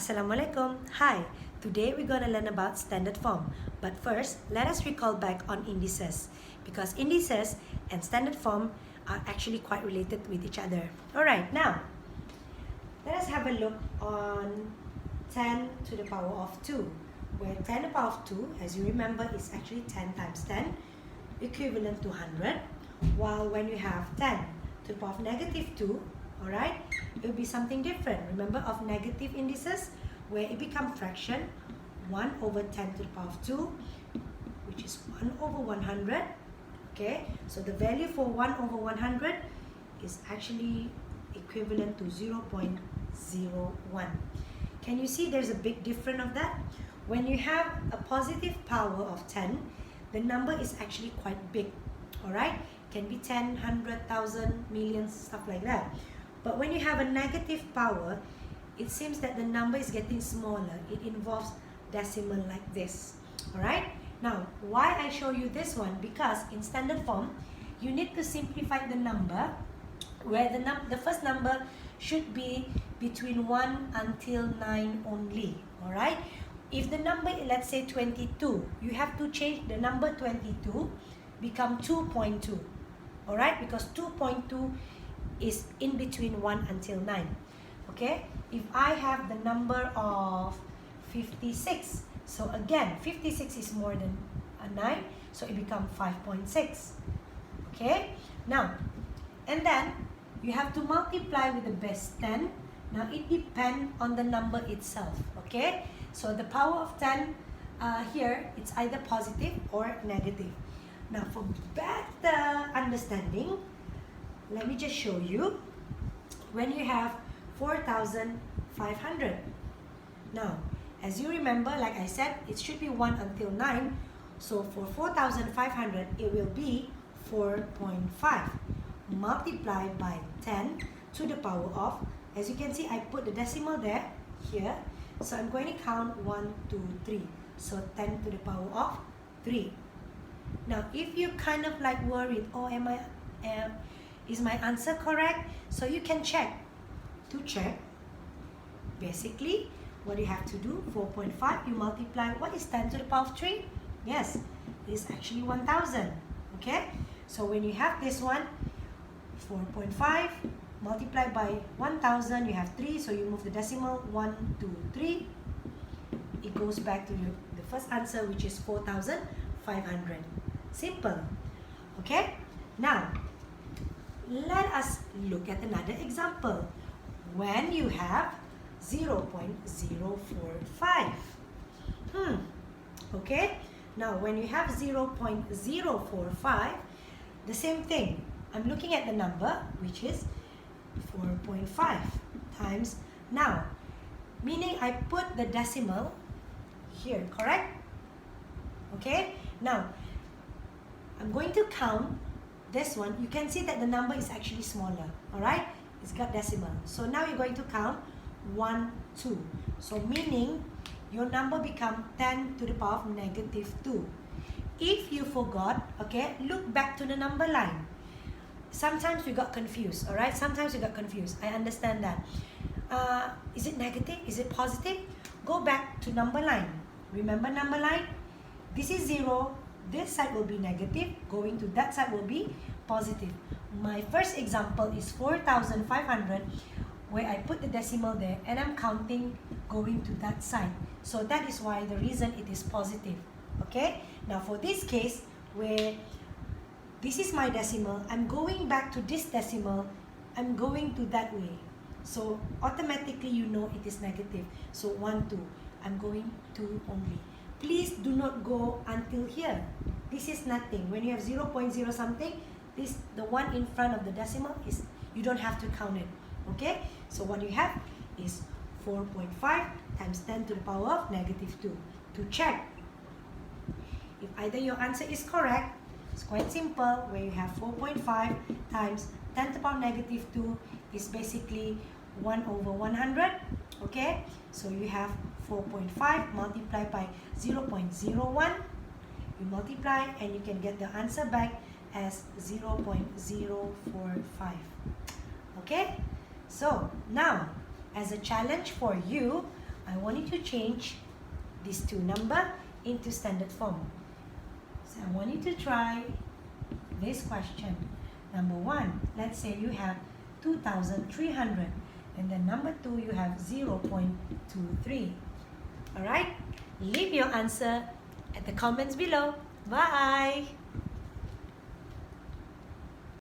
Assalamualaikum. Hi. Today we're going to learn about standard form. But first, let us recall back on indices because indices and standard form are actually quite related with each other. Alright, now let us have a look on 10 to the power of 2, where 10 to the power of 2, as you remember, is actually 10 times 10, equivalent to 100, while when you have 10 to the power of negative 2, alright, it will be something different. Remember of negative indices, where it becomes fraction, 1 over 10 to the power of 2, which is 1 over 100, okay? So the value for 1 over 100 is actually equivalent to 0.01. Can you see there's a big difference of that? When you have a positive power of 10, the number is actually quite big, alright? Can be 10, 100,000, millions, stuff like that. But when you have a negative power, it seems that the number is getting smaller. It involves decimal like this, alright? Now, why I show you this one? Because in standard form, you need to simplify the number where the first number should be between 1 until 9 only, alright? If the number, let's say 22, you have to change the number 22 become 2.2, alright? Because 2.2 is in between 1 until 9, okay? If I have the number of 56, so again, 56 is more than a 9, so it becomes 5.6, okay? Now, and then you have to multiply with the base 10. Now, it depends on the number itself, okay? So, the power of 10 here, it's either positive or negative. Now, for better understanding, let me just show you. When you have 4,500. Now, as you remember, like I said, it should be 1 until 9. So, for 4,500, it will be 4.5 multiplied by 10 to the power of, as you can see, I put the decimal there, here. So, I'm going to count 1, 2, 3. So, 10 to the power of 3. Now, if you kind of like worried, oh, is my answer correct? So, you can check. To check, basically, what you have to do, 4.5, you multiply, what is 10 to the power of 3? Yes, it's actually 1,000, okay? So, when you have this one, 4.5 multiplied by 1,000, you have 3, so you move the decimal, 1, 2, 3. It goes back to the first answer, which is 4,500. Simple, okay? Now, let us look at another example. When you have 0.045. Okay? Now, when you have 0.045, the same thing. I'm looking at the number, which is 4.5 times. Now, meaning I put the decimal here, correct? Okay? Now, I'm going to count this one. You can see that the number is actually smaller, alright? It's got decimal. So now you're going to count 1, 2. So meaning your number become 10 to the power of negative 2. If you forgot, okay, look back to the number line. Sometimes we got confused, alright? Sometimes we got confused. I understand that. Is it negative? Is it positive? Go back to number line. Remember number line? This is 0. This side will be negative. Going to that side will be positive. My first example is 4,500, where I put the decimal there and I'm counting going to that side. So that is why the reason it is positive. Okay? Now for this case, where this is my decimal, I'm going back to this decimal, I'm going to that way. So automatically you know it is negative. So 1, 2. I'm going 2 only. Please do not go until here. This is nothing. When you have 0.0 something, the one in front of the decimal is, you don't have to count it. Okay? So what you have is 4.5 times 10 to the power of negative 2. To check if either your answer is correct, it's quite simple, where you have 4.5 times 10 to the power of negative 2 is basically 1 over 100. Okay? So you have 4.5 multiplied by 0.01. You multiply and you can get the answer back as 0.045. Okay? So, now, as a challenge for you, I want you to change these two numbers into standard form. So I want you to try this question. Number 1, let's say you have 2,300, and then number 2 you have 0.23. Alright? Leave your answer at the comments below. Bye!